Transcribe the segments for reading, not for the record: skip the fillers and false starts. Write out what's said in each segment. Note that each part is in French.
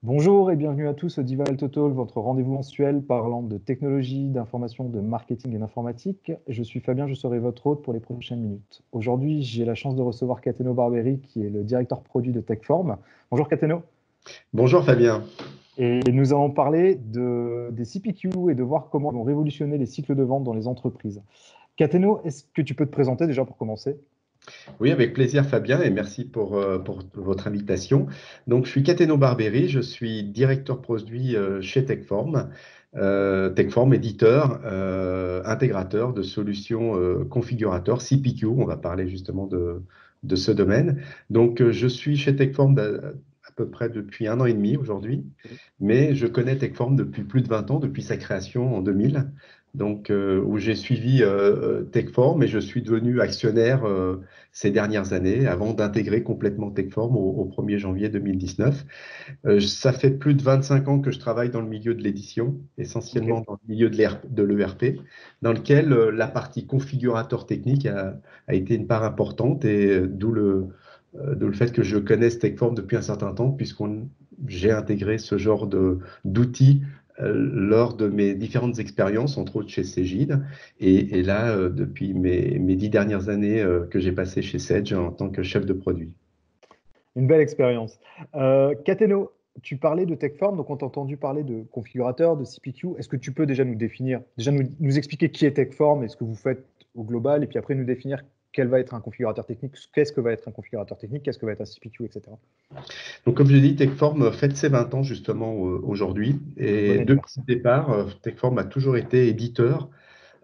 Bonjour et bienvenue à tous au Dival Total, votre rendez-vous mensuel parlant de technologie, d'information, de marketing et d'informatique. Je suis Fabien, je serai votre hôte pour les prochaines minutes. Aujourd'hui, j'ai la chance de recevoir Cateno Barberi, qui est le directeur produit de Techform. Bonjour Cateno. Bonjour Fabien. Et nous allons parler des CPQ et de voir comment ils vont révolutionner les cycles de vente dans les entreprises. Cateno, est-ce que tu peux te présenter déjà pour commencer? Oui, avec plaisir Fabien et merci pour votre invitation. Donc, je suis Cateno Barberi, je suis directeur produit chez Techform. Techform, éditeur, intégrateur de solutions configurateurs, CPQ, on va parler justement de ce domaine. Donc, je suis chez Techform à peu près depuis 1 an et demi aujourd'hui, mais je connais Techform depuis plus de 20 ans, depuis sa création en 2000. Donc, où j'ai suivi Techform et je suis devenu actionnaire ces dernières années avant d'intégrer complètement Techform au 1er janvier 2019. Ça fait plus de 25 ans que je travaille dans le milieu de l'édition, Ok. essentiellement dans le milieu de l'ERP, dans lequel la partie configurateur technique a été une part importante et d'où le fait que je connaisse Techform depuis un certain temps, j'ai intégré ce genre d'outils lors de mes différentes expériences, entre autres chez Cegid, et là, depuis mes 10 dernières années que j'ai passées chez Sage en tant que chef de produit. Une belle expérience. Cateno, tu parlais de Techform, donc on t'a entendu parler de configurateur, de CPQ. Est-ce que tu peux déjà nous définir, déjà nous expliquer qui est Techform et ce que vous faites au global, et puis après nous définir quel va être un configurateur technique, qu'est-ce que va être un configurateur technique, qu'est-ce que va être un CPQ, etc. Donc, comme je l'ai dit, Techform fête ses 20 ans justement aujourd'hui. Bon Et depuis le anniversaire. départ, Techform a toujours été éditeur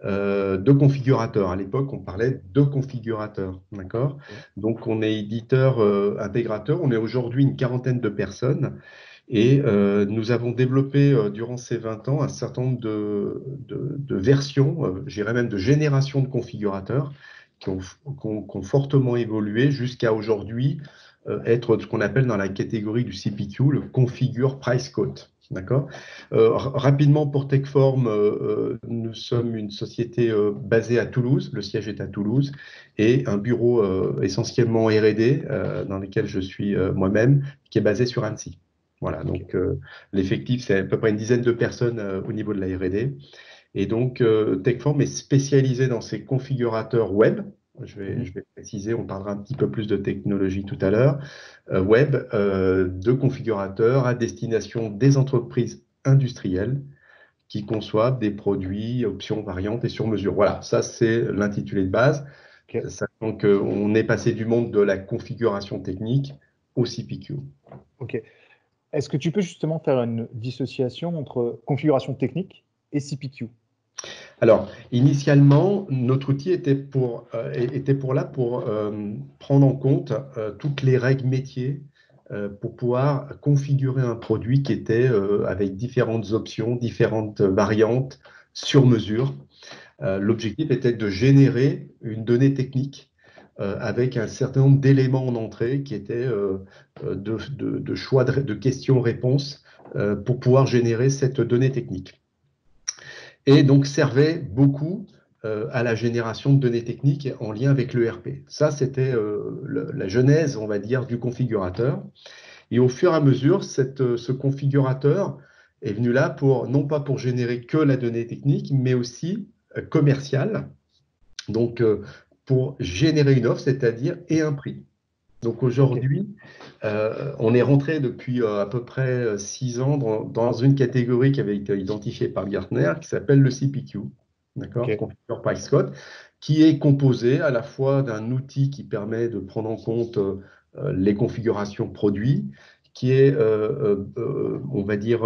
de configurateurs. À l'époque, on parlait de configurateurs. D'accord? Ok. Donc, on est éditeur intégrateur. On est aujourd'hui une quarantaine de personnes. Et nous avons développé durant ces 20 ans un certain nombre de versions, j'irais même de générations de configurateurs qui ont fortement évolué jusqu'à aujourd'hui être ce qu'on appelle dans la catégorie du CPQ, le Configure Price Quote. D'accord. Rapidement pour Techform, nous sommes une société basée à Toulouse, le siège est à Toulouse, et un bureau essentiellement R&D dans lequel je suis moi-même, qui est basé sur Annecy. Voilà, Ok. donc l'effectif, c'est à peu près une dizaine de personnes au niveau de la R&D. Et donc, Techform est spécialisé dans ces configurateurs web. Mhm. Je vais préciser, on parlera un petit peu plus de technologie tout à l'heure. Web, de configurateurs à destination des entreprises industrielles qui conçoivent des produits, options, variantes et sur mesure. Voilà, ça c'est l'intitulé de base. Ok. Sachant qu'on est passé du monde de la configuration technique au CPQ. Ok. Est-ce que tu peux justement faire une dissociation entre configuration technique et CPQ? Alors, initialement, notre outil était pour là pour prendre en compte toutes les règles métiers pour pouvoir configurer un produit qui était avec différentes options, différentes variantes sur mesure. L'objectif était de générer une donnée technique avec un certain nombre d'éléments en entrée qui étaient de choix de questions-réponses pour pouvoir générer cette donnée technique et donc servait beaucoup à la génération de données techniques en lien avec l'ERP. Ça, c'était la genèse, on va dire, du configurateur. Et au fur et à mesure, ce configurateur est venu là pour, non pas pour générer que la donnée technique, mais aussi commerciale, donc pour générer une offre, c'est-à-dire et un prix. Donc Ok. aujourd'hui, on est rentré depuis à peu près 6 ans dans une catégorie qui avait été identifiée par Gartner qui s'appelle le CPQ, Ok. d'accord, Configure Price Quote, qui est composé à la fois d'un outil qui permet de prendre en compte les configurations produits, qui est, on va dire,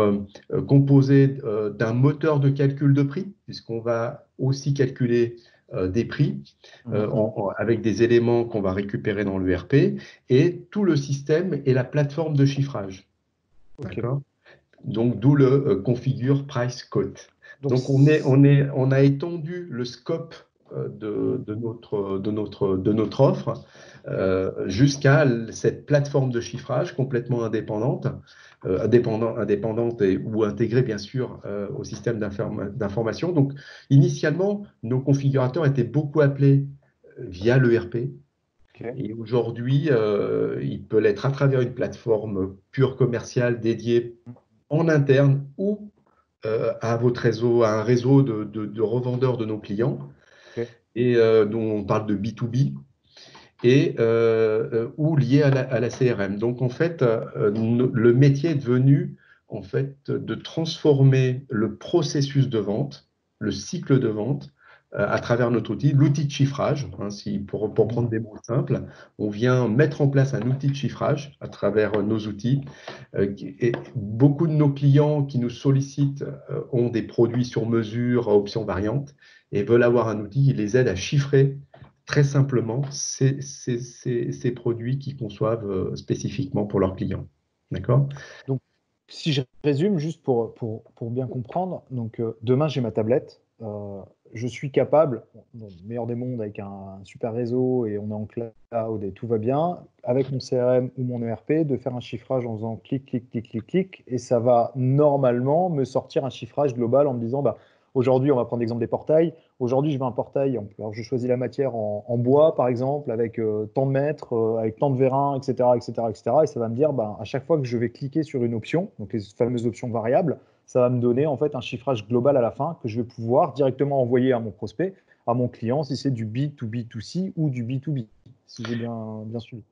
composé d'un moteur de calcul de prix, puisqu'on va aussi calculer des prix Mhm. avec des éléments qu'on va récupérer dans l'ERP et tout le système et la plateforme de chiffrage. Ok. D'accord? Donc, d'où le configure price quote. Donc, Donc, on a étendu le scope de notre offre jusqu'à cette plateforme de chiffrage complètement indépendante, indépendante ou intégrée bien sûr au système d'information. Donc, initialement, nos configurateurs étaient beaucoup appelés via l'ERP. Ok. Et aujourd'hui, il peut l'être à travers une plateforme pure commerciale dédiée en interne ou à votre réseau, à un réseau de revendeurs de nos clients, Ok. et dont on parle de B2B, et, ou lié à la CRM. Donc, en fait, le métier est devenu en fait, de transformer le processus de vente, le cycle de vente, à travers notre outil, l'outil de chiffrage. Hein, pour Mhm. prendre des mots simples, on vient mettre en place un outil de chiffrage à travers nos outils. Et beaucoup de nos clients qui nous sollicitent ont des produits sur mesure à options variantes et veulent avoir un outil qui les aide à chiffrer très simplement ces produits qu'ils conçoivent spécifiquement pour leurs clients. D'accord? Donc, si je résume, juste pour bien comprendre, donc demain j'ai ma tablette, je suis capable, dans le meilleur des mondes, avec un super réseau et on est en cloud et tout va bien, avec mon CRM ou mon ERP, de faire un chiffrage en faisant clic, clic, clic, clic, clic, et ça va normalement me sortir un chiffrage global en me disant, bah, aujourd'hui, on va prendre l'exemple des portails. Aujourd'hui, je veux un portail. Alors, je choisis la matière en bois, par exemple, avec tant de mètres, avec tant de vérins, etc., etc., etc. Et ça va me dire, ben, à chaque fois que je vais cliquer sur une option, donc les fameuses options variables, ça va me donner en fait un chiffrage global à la fin que je vais pouvoir directement envoyer à mon prospect, à mon client, si c'est du B2B2C ou du B2B, si j'ai bien suivi.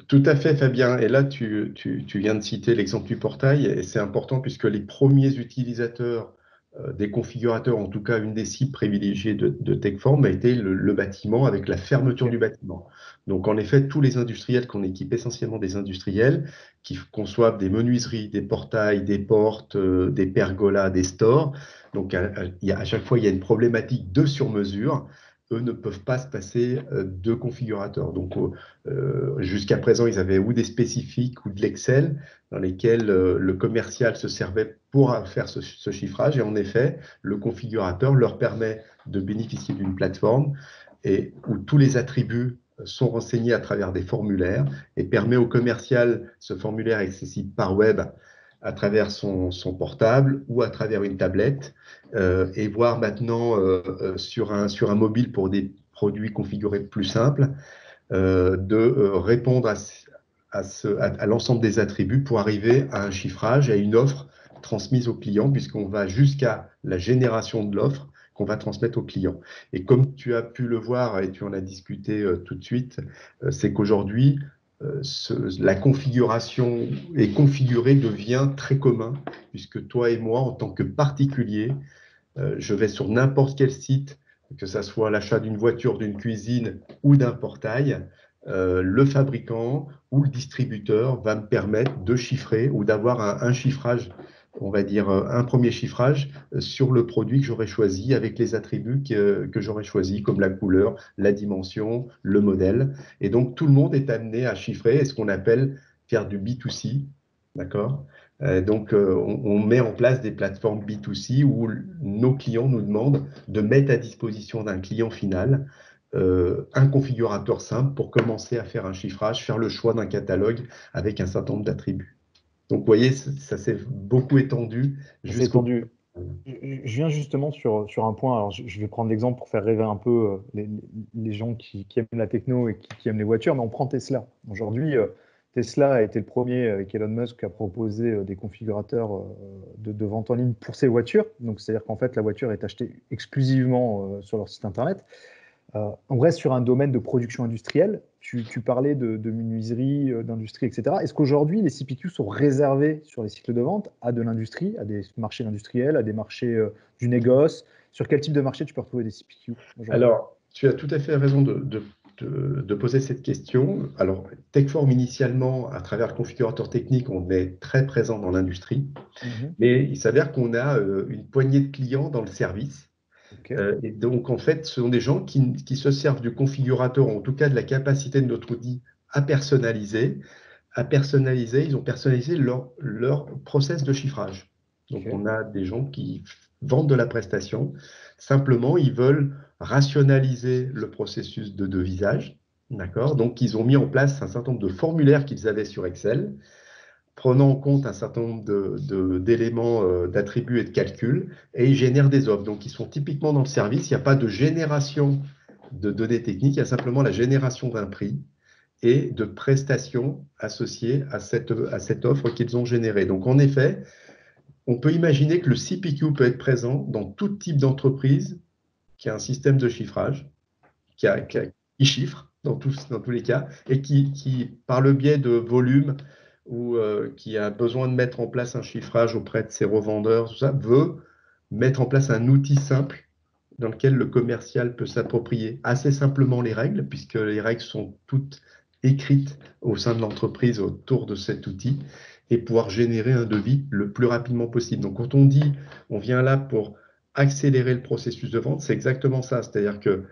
Tout à fait, Fabien. Et là, tu viens de citer l'exemple du portail, et c'est important puisque les premiers utilisateurs des configurateurs, en tout cas une des cibles privilégiées de Techform, a été le bâtiment avec la fermeture Ok. du bâtiment. Donc, en effet, tous les industriels qu'on équipe, essentiellement des industriels, qui conçoivent des menuiseries, des portails, des portes, des pergolas, des stores. Donc, à chaque fois, il y a une problématique de sur-mesure. Eux ne peuvent pas se passer de configurateurs. Donc, jusqu'à présent, ils avaient ou des spécifiques ou de l'Excel dans lesquels le commercial se servait pour faire ce chiffrage. Et en effet, le configurateur leur permet de bénéficier d'une plateforme et où tous les attributs sont renseignés à travers des formulaires et permet au commercial, ce formulaire est accessible par web à travers son portable ou à travers une tablette, et voir maintenant sur un mobile pour des produits configurés plus simples, de répondre à l'ensemble des attributs pour arriver à un chiffrage, à une offre transmise au client, puisqu'on va jusqu'à la génération de l'offre qu'on va transmettre au client. Et comme tu as pu le voir et tu en as discuté tout de suite, c'est qu'aujourd'hui, la configuration et configurée devient très commun, puisque toi et moi, en tant que particulier, je vais sur n'importe quel site, que ce soit l'achat d'une voiture, d'une cuisine ou d'un portail, le fabricant ou le distributeur va me permettre de chiffrer ou d'avoir un chiffrage, on va dire un premier chiffrage sur le produit que j'aurais choisi avec les attributs que j'aurais choisis, comme la couleur, la dimension, le modèle. Et donc, tout le monde est amené à chiffrer et ce qu'on appelle faire du B2C, d'accord? Donc, on met en place des plateformes B2C où nos clients nous demandent de mettre à disposition d'un client final un configurateur simple pour commencer à faire un chiffrage, faire le choix d'un catalogue avec un certain nombre d'attributs. Donc, vous voyez, ça s'est beaucoup étendu C'est jusqu'au... étendu. Je viens justement sur un point. Alors, je vais prendre l'exemple pour faire rêver un peu les gens qui aiment la techno et qui aiment les voitures, mais on prend Tesla. Aujourd'hui, Tesla a été le premier avec Elon Musk qui a proposé des configurateurs de vente en ligne pour ses voitures. Donc, c'est-à-dire qu'en fait, la voiture est achetée exclusivement sur leur site internet. On reste sur un domaine de production industrielle. Tu parlais de menuiserie, d'industrie, etc. Est-ce qu'aujourd'hui, les CPQ sont réservés sur les cycles de vente à de l'industrie, à des marchés industriels, à des marchés du négoce? Sur quel type de marché tu peux retrouver des CPQ aujourd'hui? Alors, tu as tout à fait raison de poser cette question. Alors, Techform, initialement, à travers le configurateur technique, on est très présent dans l'industrie, Mhm. mais il s'avère qu'on a une poignée de clients dans le service. Ok. Et donc, en fait, ce sont des gens qui se servent du configurateur, en tout cas de la capacité de notre outil à personnaliser. Ils ont personnalisé leur process de chiffrage. Donc, Ok. on a des gens qui vendent de la prestation. Simplement, ils veulent rationaliser le processus de devisage. D'accord? Donc, ils ont mis en place un certain nombre de formulaires qu'ils avaient sur Excel, prenant en compte un certain nombre d'éléments, d'attributs et de calculs, et ils génèrent des offres. Donc, ils sont typiquement dans le service. Il n'y a pas de génération de données techniques, il y a simplement la génération d'un prix. et de prestations associées à cette offre qu'ils ont générée. Donc, en effet, on peut imaginer que le CPQ peut être présent dans tout type d'entreprise qui a un système de chiffrage, qui chiffre dans tous les cas, et qui, par le biais de volume ou qui a besoin de mettre en place un chiffrage auprès de ses revendeurs, tout ça, veut mettre en place un outil simple dans lequel le commercial peut s'approprier assez simplement les règles, puisque les règles sont toutes écrites au sein de l'entreprise autour de cet outil, et pouvoir générer un devis le plus rapidement possible. Donc quand on dit on vient là pour accélérer le processus de vente, c'est exactement ça. C'est-à-dire que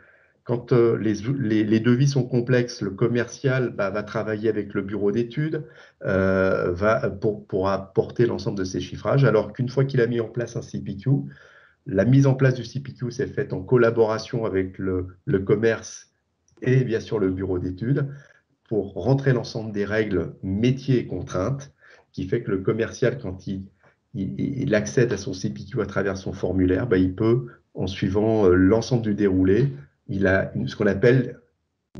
quand les devis sont complexes, le commercial va travailler avec le bureau d'études pour apporter l'ensemble de ces chiffrages, alors qu'une fois qu'il a mis en place un CPQ, la mise en place du CPQ s'est faite en collaboration avec le commerce et bien sûr le bureau d'études pour rentrer l'ensemble des règles métiers et contraintes, qui fait que le commercial, quand il accède à son CPQ à travers son formulaire, il peut, en suivant l'ensemble du déroulé, il a ce qu'on appelle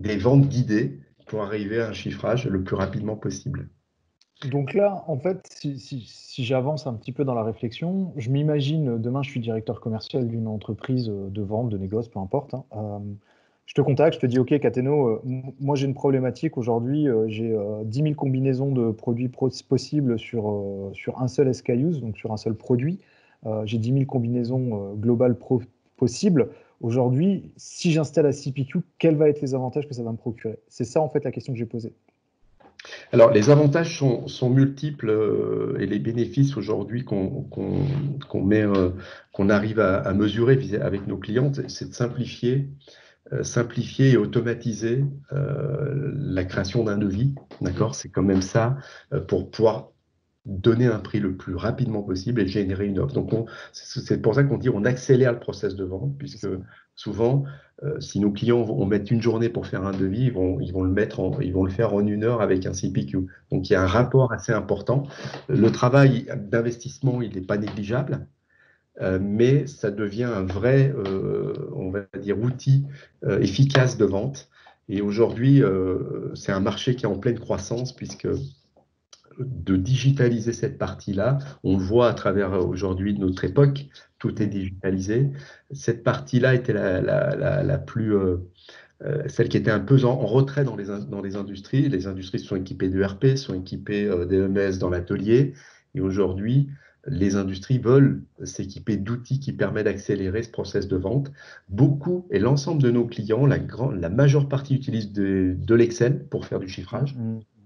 des ventes guidées pour arriver à un chiffrage le plus rapidement possible. Donc là, en fait, si j'avance un petit peu dans la réflexion, je m'imagine, demain, je suis directeur commercial d'une entreprise de vente, de négoce, peu importe, hein. Je te contacte, je te dis, OK, Cateno, moi j'ai une problématique aujourd'hui, j'ai 10 000 combinaisons de produits possibles sur un seul SKUs, donc sur un seul produit. J'ai 10 000 combinaisons globales possibles. Aujourd'hui, si j'installe la CPQ, quels vont être les avantages que ça va me procurer? C'est ça, en fait, la question que j'ai posée. Alors, les avantages sont multiples et les bénéfices aujourd'hui qu'on arrive à mesurer avec nos clients, c'est de simplifier et automatiser la création d'un devis. D'accord? C'est quand même ça pour pouvoir donner un prix le plus rapidement possible et générer une offre. Donc, c'est pour ça qu'on dit on accélère le process de vente, puisque souvent, si nos clients vont mettre une journée pour faire un devis, ils vont le faire en 1 heure avec un CPQ. Donc, il y a un rapport assez important. Le travail d'investissement, il n'est pas négligeable, mais ça devient un vrai, on va dire, outil efficace de vente. Et aujourd'hui, c'est un marché qui est en pleine croissance, puisque de digitaliser cette partie-là. On le voit à travers aujourd'hui notre époque, tout est digitalisé. Cette partie-là était la plus, celle qui était un peu en retrait dans les industries. Les industries sont équipées de d'ERP, sont équipées d'EMS dans l'atelier. Et aujourd'hui, les industries veulent s'équiper d'outils qui permettent d'accélérer ce process de vente. Beaucoup et l'ensemble de nos clients, la majeure partie utilisent de l'Excel pour faire du chiffrage.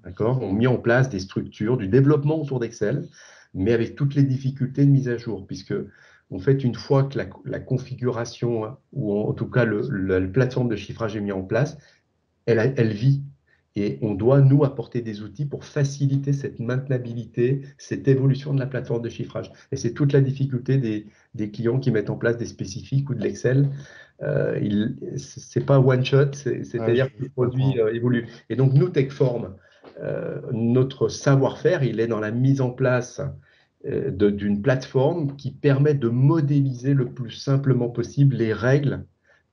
D'accord, ont mis en place des structures, du développement autour d'Excel, mais avec toutes les difficultés de mise à jour, puisque en fait, une fois que la configuration, ou en tout cas la plateforme de chiffrage est mise en place, elle vit. Et on doit, nous, apporter des outils pour faciliter cette maintenabilité, cette évolution de la plateforme de chiffrage. Et c'est toute la difficulté des clients qui mettent en place des spécifiques ou de l'Excel. Ce n'est pas one shot, c'est-à-dire que le produit évolue. Et donc, nous, Techform, notre savoir-faire, il est dans la mise en place d'une plateforme qui permet de modéliser le plus simplement possible les règles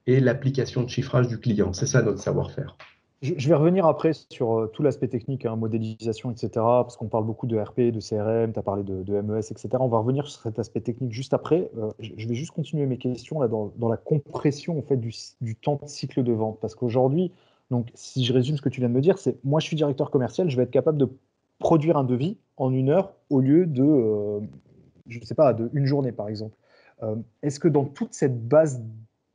et l'application de chiffrage du client. C'est ça notre savoir-faire. Je vais revenir après sur tout l'aspect technique, hein, modélisation, etc., parce qu'on parle beaucoup de RP, de CRM, tu as parlé de MES, etc. On va revenir sur cet aspect technique juste après. Je vais juste continuer mes questions là, dans la compression en fait, du temps de cycle de vente. Parce qu'aujourd'hui, donc, si je résume ce que tu viens de me dire, c'est moi je suis directeur commercial, je vais être capable de produire un devis en 1 heure au lieu de, je ne sais pas, de une journée par exemple. Est-ce que dans toute cette base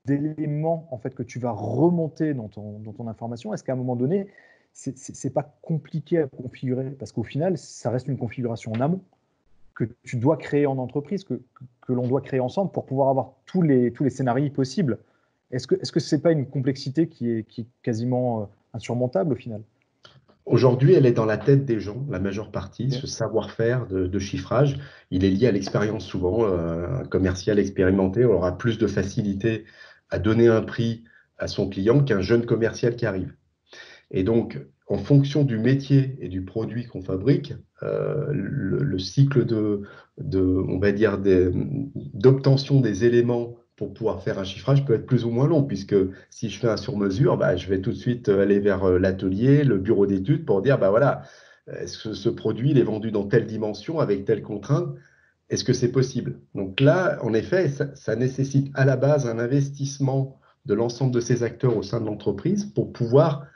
d'éléments en fait, que tu vas remonter dans ton information, est-ce qu'à un moment donné, c'est pas compliqué à configurer? Parce qu'au final, ça reste une configuration en amont que tu dois créer en entreprise, que l'on doit créer ensemble pour pouvoir avoir tous les scénarios possibles. Est-ce que ce n'est pas une complexité qui est quasiment insurmontable au final? Aujourd'hui, elle est dans la tête des gens, la majeure partie. Ok. Ce savoir-faire de chiffrage, il est lié à l'expérience souvent. Un commercial expérimenté aura plus de facilité à donner un prix à son client qu'un jeune commercial qui arrive. Et donc, en fonction du métier et du produit qu'on fabrique, le cycle on va dire, d'obtention des éléments pour pouvoir faire un chiffrage peut être plus ou moins long, puisque si je fais un sur-mesure, bah, je vais tout de suite aller vers l'atelier, le bureau d'études pour dire, bah voilà, est-ce que ce produit il est vendu dans telle dimension, avec telle contrainte, est-ce que c'est possible? Donc là, en effet, ça nécessite à la base un investissement de l'ensemble de ces acteurs au sein de l'entreprise pour pouvoir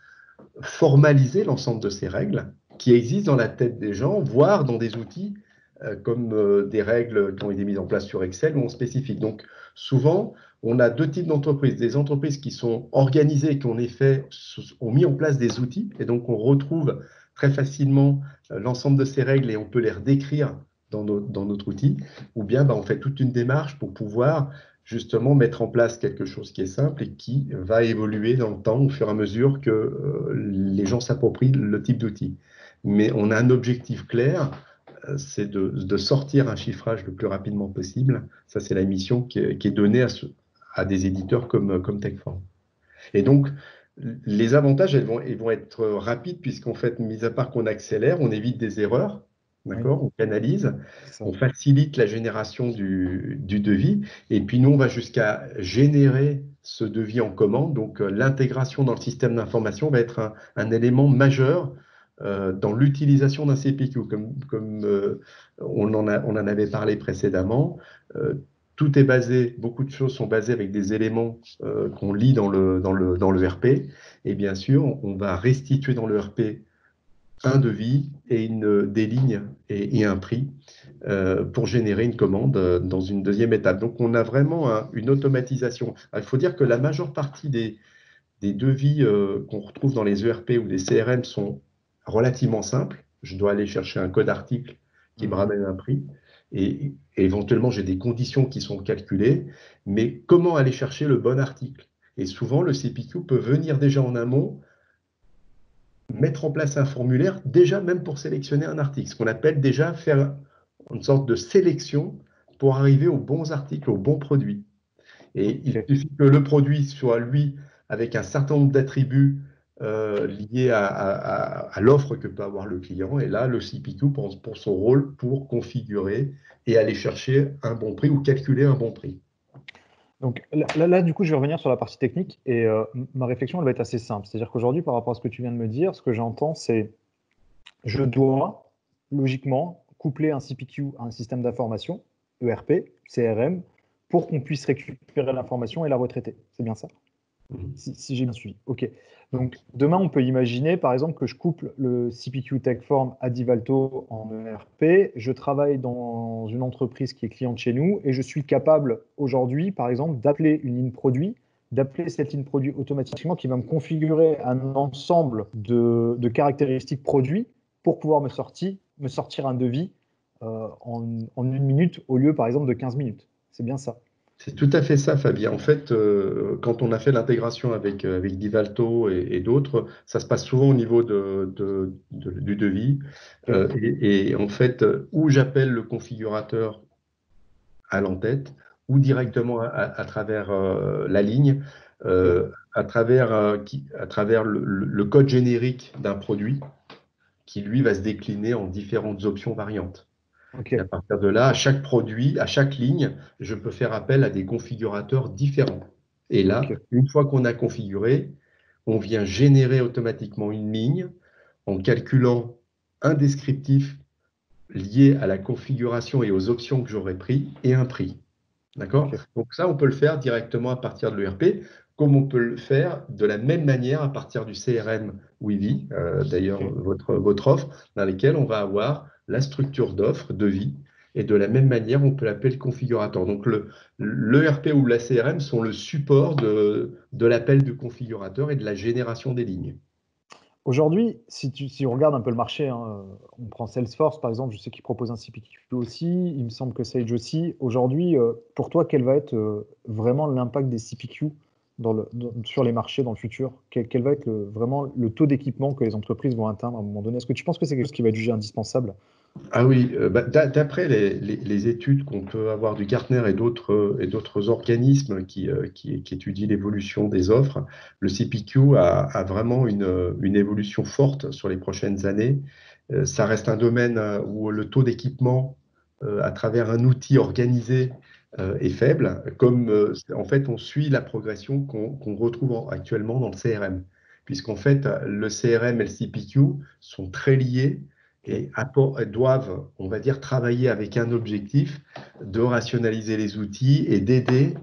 formaliser l'ensemble de ces règles qui existent dans la tête des gens, voire dans des outils comme des règles qui ont été mises en place sur Excel ou en spécifique. Donc souvent, on a deux types d'entreprises. Des entreprises qui sont organisées, qui en effet ont mis en place des outils, et donc on retrouve très facilement l'ensemble de ces règles et on peut les redécrire dans notre outil, ou bien on fait toute une démarche pour pouvoir justement mettre en place quelque chose qui est simple et qui va évoluer dans le temps au fur et à mesure que les gens s'approprient le type d'outil. Mais on a un objectif clair, c'est de sortir un chiffrage le plus rapidement possible. Ça, c'est la mission qui est donnée à des éditeurs comme Techform. Et donc, les avantages, ils vont être rapides, puisqu'en fait, mis à part qu'on accélère, on évite des erreurs, Oui, d'accord? On canalise, c'est ça. on facilite la génération du devis, et puis nous, on va jusqu'à générer ce devis en commande. Donc, l'intégration dans le système d'information va être un élément majeur dans l'utilisation d'un CPQ, comme on en avait parlé précédemment. Euh, Tout est basé, beaucoup de choses sont basées avec des éléments qu'on lit dans le RP. Et bien sûr, on va restituer dans le RP un devis et des lignes et un prix pour générer une commande dans une deuxième étape. Donc, on a vraiment une automatisation. Il faut dire que la majeure partie des devis qu'on retrouve dans les ERP ou des CRM sont relativement simples. Je dois aller chercher un code article qui me ramène un prix et éventuellement j'ai des conditions qui sont calculées, mais comment aller chercher le bon article? Et souvent, le CPQ peut venir déjà en amont, mettre en place un formulaire, déjà même pour sélectionner un article, ce qu'on appelle déjà faire une sorte de sélection pour arriver aux bons articles, aux bons produits. Et il Ok. suffit que le produit soit, lui, avec un certain nombre d'attributs liés à l'offre que peut avoir le client. Et là, le CPQ pour son rôle pour configurer et aller chercher un bon prix ou calculer un bon prix. Donc là, du coup, je vais revenir sur la partie technique et ma réflexion, elle va être assez simple. C'est-à-dire qu'aujourd'hui, par rapport à ce que tu viens de me dire, ce que j'entends, c'est je dois logiquement coupler un CPQ à un système d'information, ERP, CRM, pour qu'on puisse récupérer l'information et la retraiter. C'est bien ça? Mhm. Si j'ai bien suivi. OK. Donc, demain, on peut imaginer, par exemple, que je couple le CPQ Techform à Divalto en ERP. Je travaille dans une entreprise qui est cliente chez nous et je suis capable aujourd'hui, par exemple, d'appeler une ligne produit, d'appeler cette ligne produit automatiquement qui va me configurer un ensemble de caractéristiques produits pour pouvoir me sortir un devis en 1 minute au lieu, par exemple, de 15 minutes. C'est bien ça. C'est tout à fait ça, Fabien. En fait, quand on a fait l'intégration avec Divalto et d'autres, ça se passe souvent au niveau du devis. OK. Et en fait, où j'appelle le configurateur à l'entête ou directement à travers la ligne, OK. à travers le code générique d'un produit qui, lui, va se décliner en différentes options variantes. Et à OK. partir de là, à chaque produit, à chaque ligne, je peux faire appel à des configurateurs différents. Et là, OK. une fois qu'on a configuré, on vient générer automatiquement une ligne en calculant un descriptif lié à la configuration et aux options que j'aurais pris et un prix. D'accord? OK. Donc ça, on peut le faire directement à partir de l'ERP, comme on peut le faire de la même manière à partir du CRM Wivy, d'ailleurs OK. votre offre, dans lesquelles on va avoir la structure d'offre, de vie, et de la même manière, on peut l'appeler le configurateur. Donc l'ERP ou la CRM sont le support de l'appel du configurateur et de la génération des lignes. Aujourd'hui, si on regarde un peu le marché, hein, on prend Salesforce par exemple, je sais qu'ils proposent un CPQ aussi, il me semble que Sage aussi. Aujourd'hui, pour toi, quel va être vraiment l'impact des CPQ sur les marchés dans le futur? Quel va être vraiment le taux d'équipement que les entreprises vont atteindre à un moment donné? Est-ce que tu penses que c'est quelque chose qui va être jugé indispensable? Ah oui, d'après les études qu'on peut avoir du Gartner et d'autres organismes qui étudient l'évolution des offres, le CPQ a vraiment une évolution forte sur les prochaines années. Ça reste un domaine où le taux d'équipement à travers un outil organisé est faible, comme en fait on suit la progression qu'on retrouve actuellement dans le CRM, puisqu'en fait le CRM et le CPQ sont très liés et doivent, on va dire, travailler avec un objectif de rationaliser les outils et d'aider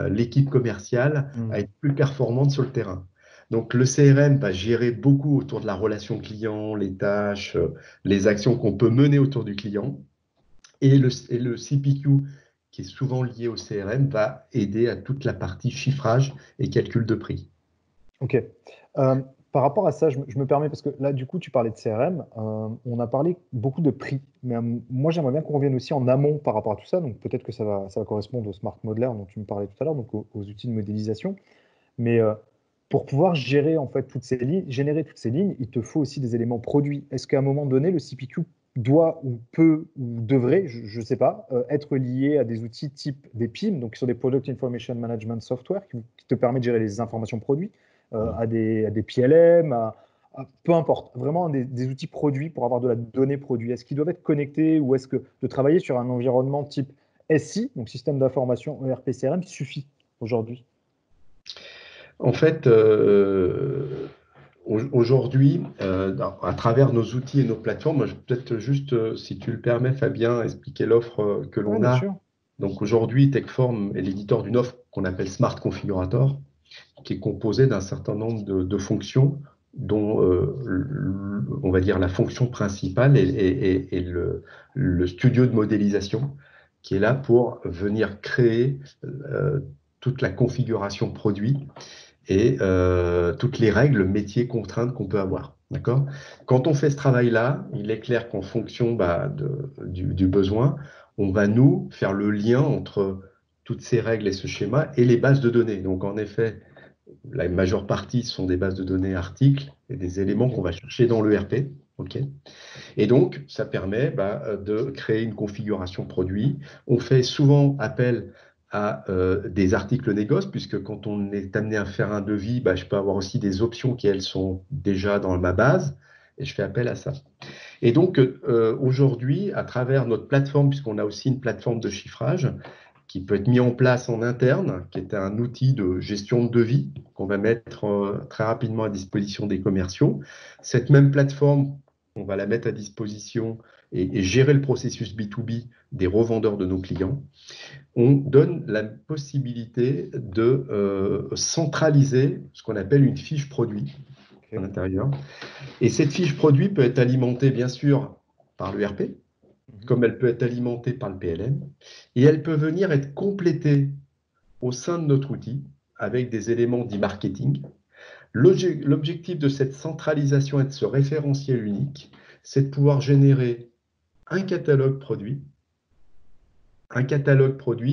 l'équipe commerciale à être plus performante sur le terrain. Donc le CRM va gérer beaucoup autour de la relation client, les tâches, les actions qu'on peut mener autour du client. Et le CPQ, qui est souvent lié au CRM, va aider à toute la partie chiffrage et calcul de prix. Ok. Par rapport à ça, je me permets, parce que là, du coup, tu parlais de CRM, on a parlé beaucoup de prix, mais moi, j'aimerais bien qu'on revienne aussi en amont par rapport à tout ça, donc peut-être que ça va correspondre au Smart Modeler dont tu me parlais tout à l'heure, donc aux outils de modélisation, mais pour pouvoir gérer en fait toutes ces lignes, générer toutes ces lignes, il te faut aussi des éléments produits. Est-ce qu'à un moment donné, le CPQ doit ou peut ou devrait, je ne sais pas, être lié à des outils type des PIM, donc qui sont des Product Information Management Software, qui te permet de gérer les informations produits, à des PLM, peu importe, vraiment des outils produits pour avoir de la donnée produit. Est-ce qu'ils doivent être connectés ou est-ce que de travailler sur un environnement type SI, donc système d'information ERP CRM, suffit aujourd'hui? En fait, aujourd'hui, à travers nos outils et nos plateformes, je vais peut-être juste, si tu le permets, Fabien, expliquer l'offre que Oui, l'on bien a. sûr. Donc aujourd'hui, Techform est l'éditeur d'une offre qu'on appelle Smart Configurator, qui est composée d'un certain nombre de fonctions, dont on va dire la fonction principale est le studio de modélisation, qui est là pour venir créer toute la configuration produit et toutes les règles, métiers, contraintes qu'on peut avoir. D'accord? Quand on fait ce travail-là, il est clair qu'en fonction du besoin, on va nous faire le lien entre toutes ces règles et ce schéma et les bases de données. Donc en effet, la majeure partie sont des bases de données articles et des éléments qu'on Ok. va chercher dans l'ERP. OK. Et donc, ça permet de créer une configuration produit. On fait souvent appel à des articles négoces, puisque quand on est amené à faire un devis, je peux avoir aussi des options qui, elles, sont déjà dans ma base, et je fais appel à ça. Et donc, aujourd'hui, à travers notre plateforme, puisqu'on a aussi une plateforme de chiffrage, qui peut être mis en place en interne, qui est un outil de gestion de devis qu'on va mettre très rapidement à disposition des commerciaux. Cette même plateforme, on va la mettre à disposition et gérer le processus B2B des revendeurs de nos clients. On donne la possibilité de centraliser ce qu'on appelle une fiche produit à Ok. l'intérieur. Et cette fiche produit peut être alimentée, bien sûr, par l'ERP, Mhm. comme elle peut être alimentée par le PLM, et elle peut venir être complétée au sein de notre outil avec des éléments d'e-marketing. L'objectif de cette centralisation et de ce référentiel unique, c'est de pouvoir générer un catalogue produit,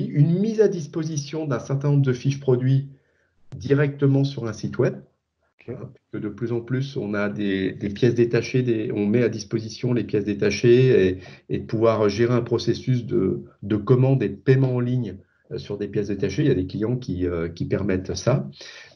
une mise à disposition d'un certain nombre de fiches produits directement sur un site web. Ok. Que de plus en plus, on a des pièces détachées, on met à disposition les pièces détachées et de pouvoir gérer un processus de commande et de paiement en ligne sur des pièces détachées. Il y a des clients qui permettent ça.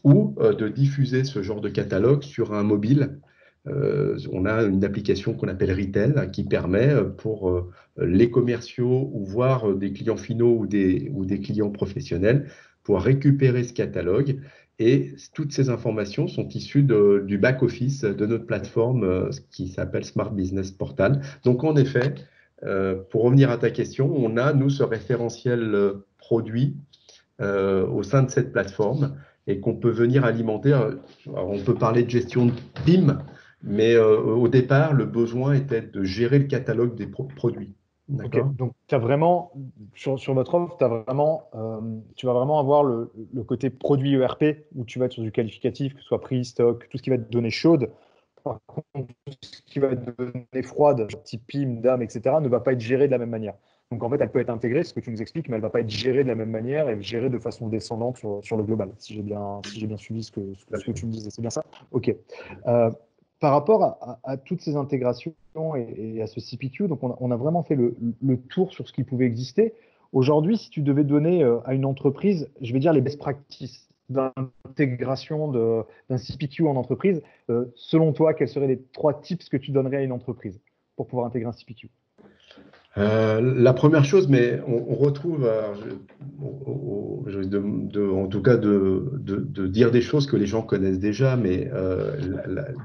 Ou de diffuser ce genre de catalogue sur un mobile. On a une application qu'on appelle Retail qui permet pour les commerciaux ou voire des clients finaux ou des clients professionnels pour récupérer ce catalogue. Et toutes ces informations sont issues du back-office de notre plateforme qui s'appelle Smart Business Portal. Donc, en effet, pour revenir à ta question, on a, nous, ce référentiel produit au sein de cette plateforme et qu'on peut venir alimenter. Alors, on peut parler de gestion de PIM, mais au départ, le besoin était de gérer le catalogue des produits. Ok, D'accord? donc tu as vraiment, sur votre offre, tu vas vraiment avoir le côté produit ERP où tu vas être sur du qualificatif, que ce soit prix, stock, tout ce qui va être données chaudes. Par contre, tout ce qui va être données froides, genre type PIM, DAM, etc., ne va pas être géré de la même manière. Donc en fait, elle peut être intégrée, ce que tu nous expliques, mais elle ne va pas être gérée de la même manière et gérée de façon descendante sur le global, si j'ai bien suivi ce que tu me disais. C'est bien ça? Ok. Euh, Par rapport à toutes ces intégrations et à ce CPQ, donc on a vraiment fait le tour sur ce qui pouvait exister. Aujourd'hui, si tu devais donner à une entreprise, je vais dire les best practices d'intégration d'un CPQ en entreprise, selon toi, quels seraient les trois tips que tu donnerais à une entreprise pour pouvoir intégrer un CPQ? La première chose, mais on retrouve, en tout cas, de dire des choses que les gens connaissent déjà, mais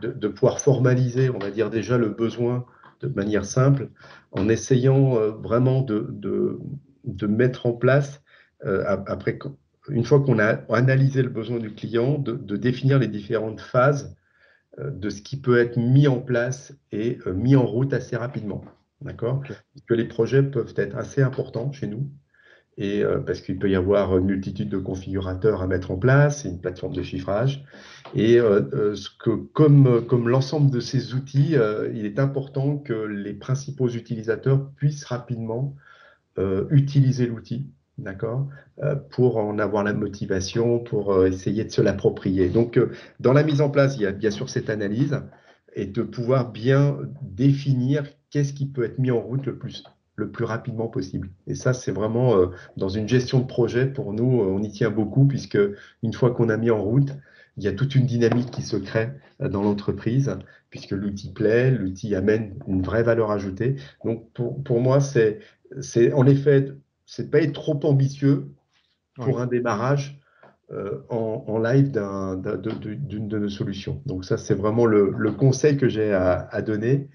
de pouvoir formaliser, on va dire déjà le besoin de manière simple, en essayant vraiment de mettre en place, après, une fois qu'on a analysé le besoin du client, de définir les différentes phases de ce qui peut être mis en place et mis en route assez rapidement. D'accord? Ok. Parce que les projets peuvent être assez importants chez nous, et parce qu'il peut y avoir une multitude de configurateurs à mettre en place, une plateforme de chiffrage. Et comme l'ensemble de ces outils, il est important que les principaux utilisateurs puissent rapidement utiliser l'outil, d'accord, pour en avoir la motivation, pour essayer de se l'approprier. Donc, dans la mise en place, il y a bien sûr cette analyse et de pouvoir bien définir qu'est-ce qui peut être mis en route le plus rapidement possible. Et ça, c'est vraiment dans une gestion de projet, pour nous, on y tient beaucoup, puisque une fois qu'on a mis en route, il y a toute une dynamique qui se crée dans l'entreprise, puisque l'outil plaît, l'outil amène une vraie valeur ajoutée. Donc, pour moi, c'est en effet, c'est pas être trop ambitieux Oui. pour un démarrage en live d'une de nos solutions. Donc ça, c'est vraiment le conseil que j'ai à donner,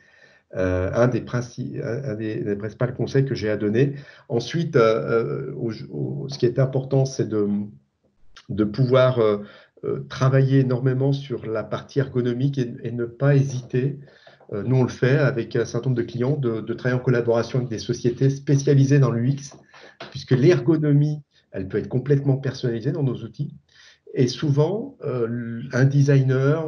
un des principaux conseils que j'ai à donner. Ensuite, ce qui est important, c'est de pouvoir travailler énormément sur la partie ergonomique et ne pas hésiter. Nous, on le fait avec un certain nombre de clients, de travailler en collaboration avec des sociétés spécialisées dans l'UX, puisque l'ergonomie, elle peut être complètement personnalisée dans nos outils. Et souvent, un designer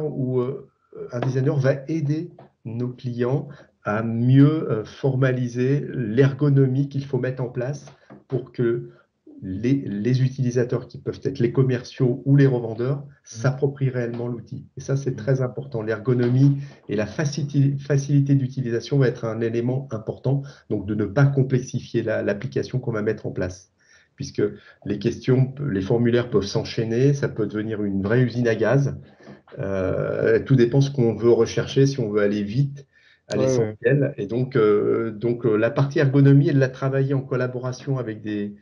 va aider nos clients à mieux formaliser l'ergonomie qu'il faut mettre en place pour que les utilisateurs, qui peuvent être les commerciaux ou les revendeurs, Mhm. s'approprient réellement l'outil. Et ça, c'est Mhm. très important. L'ergonomie et la facilité d'utilisation va être un élément important, donc de ne pas complexifier l'application qu'on va mettre en place. Puisque les formulaires peuvent s'enchaîner, ça peut devenir une vraie usine à gaz. Tout dépend ce qu'on veut rechercher, si on veut aller vite à Ouais, ouais. l'essentiel. Et donc la partie ergonomie, elle l'a travaillée en collaboration avec des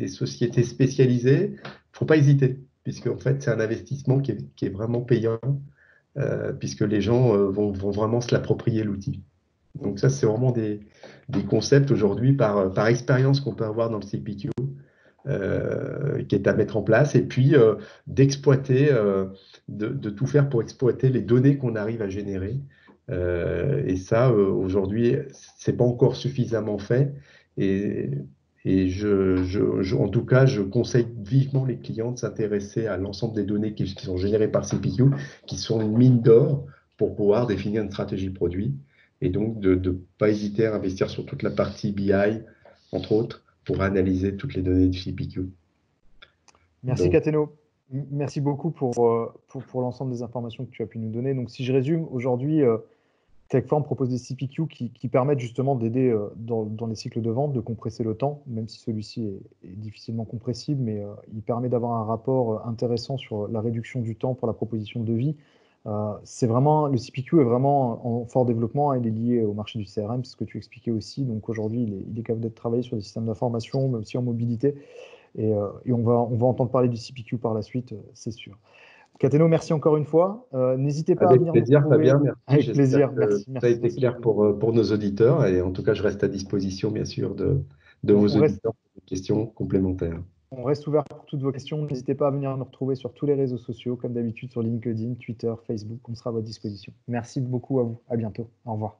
sociétés spécialisées. Il ne faut pas hésiter, puisque en fait, c'est un investissement qui est vraiment payant, puisque les gens vont vraiment se l'approprier, l'outil. Donc ça, c'est vraiment des concepts aujourd'hui par expérience qu'on peut avoir dans le CPQ, qui est à mettre en place, et puis d'exploiter, de tout faire pour exploiter les données qu'on arrive à générer. Et ça, aujourd'hui, c'est pas encore suffisamment fait. Et, en tout cas, je conseille vivement les clients de s'intéresser à l'ensemble des données qui sont générées par CPQ, qui sont une mine d'or pour pouvoir définir une stratégie produit. Et donc, de ne pas hésiter à investir sur toute la partie BI, entre autres, pour analyser toutes les données du CPQ. Merci Donc, Cateno. Merci beaucoup pour l'ensemble des informations que tu as pu nous donner. Donc, si je résume, aujourd'hui, Techform propose des CPQ qui permettent justement d'aider dans les cycles de vente, de compresser le temps, même si celui-ci est difficilement compressible, mais il permet d'avoir un rapport intéressant sur la réduction du temps pour la proposition de devis. Le CPQ est vraiment en fort développement, il est lié au marché du CRM, c'est ce que tu expliquais aussi. Donc aujourd'hui, il est capable d'être travaillé sur des systèmes d'information, mais aussi en mobilité. Et on va entendre parler du CPQ par la suite, c'est sûr. Cateno, merci encore une fois. N'hésitez pas à avec venir nous plaisir, retrouver. Fabien, merci. Avec J'espère plaisir. que Merci, ça a merci, été merci. clair pour nos auditeurs. Et en tout cas, je reste à disposition, bien sûr, de vos On reste, auditeurs pour des questions complémentaires. on reste ouvert pour toutes vos questions. N'hésitez pas à venir nous retrouver sur tous les réseaux sociaux, comme d'habitude sur LinkedIn, Twitter, Facebook. On sera à votre disposition. Merci beaucoup à vous. À bientôt. Au revoir.